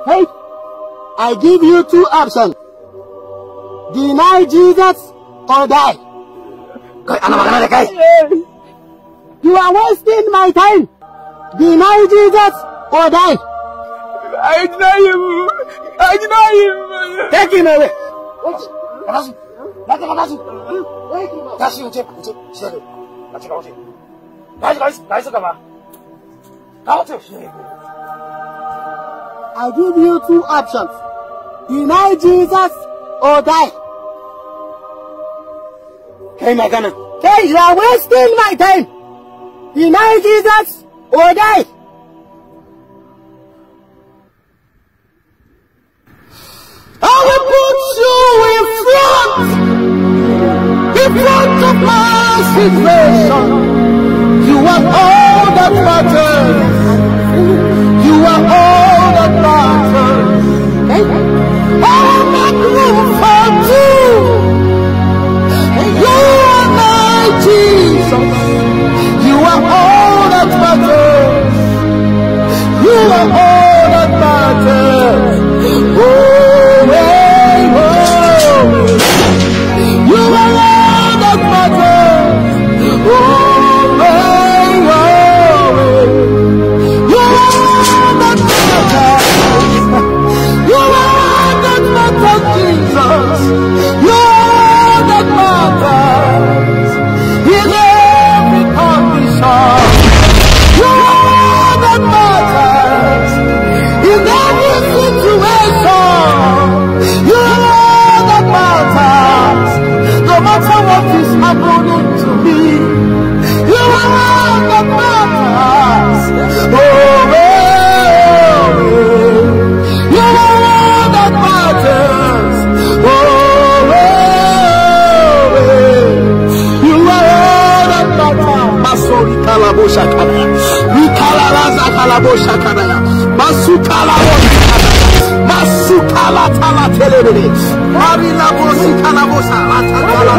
Hey, I give you two options. Deny Jesus or die. You are wasting my time. Deny Jesus or die. I deny him. I deny him. Take him away. I give you two options. Deny Jesus or die. Hey, Magana. Hey, you are wasting my time. Deny Jesus or die. I will put you in front of my situation. You are all that matters. You are all that matters. I'll make room for two. You are my Jesus. You are all that matters. You are all that matters. Oh, hey, oh. You are all that matters. Oh, hey, oh. You are all that matters. You are all that matters, Jesus. You are all that matters. In every condition. You are all that matters. In every situation. You are all that matters. No matter what is happening to me. You are all that matters. Oh, you are all that matters. Oh, you are all that matters. Masori kalabosha kanaya. Mikalalaza kalabosha kanaya. Masukalabosha kanaya. Masukala tala telele. Marila bosi kalabosa. Latakala.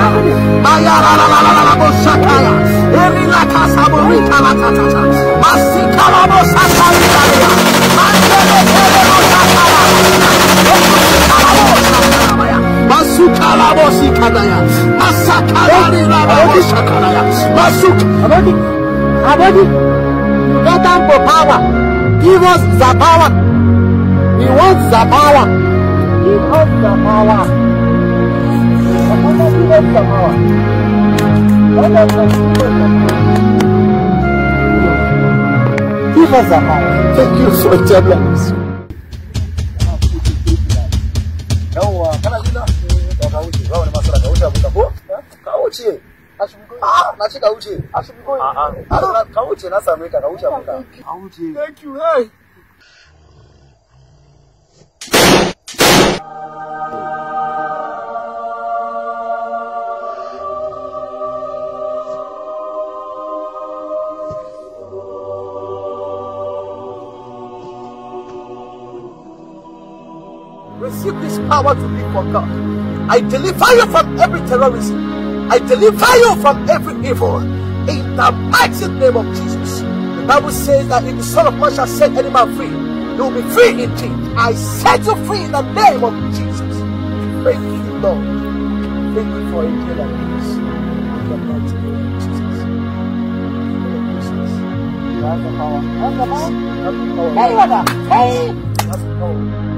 Mayara la la la la bosha kaya. Erila kasabori kalatata. Masikalabosa kalaya. Mandele telebosa kaya. Masukalabosi kanaya. Masakalari la bosha kanaya. Abadi, get up for power. Give us the power. He wants the power. He wants the power. Give us the power. Give us the power. Thank you for your blessings. Thank you. Hey. Receive this power to live for God. I deliver you from every terrorism. I deliver you from every evil. In the mighty name of Jesus. The Bible says that if the Son of Man shall set any man free, he will be free indeed. I set you free in the name of Jesus. Thank you, Lord. Thank you for a day like this. In the mighty name of Jesus. You have the power. Have the power. Have the power. Have the power.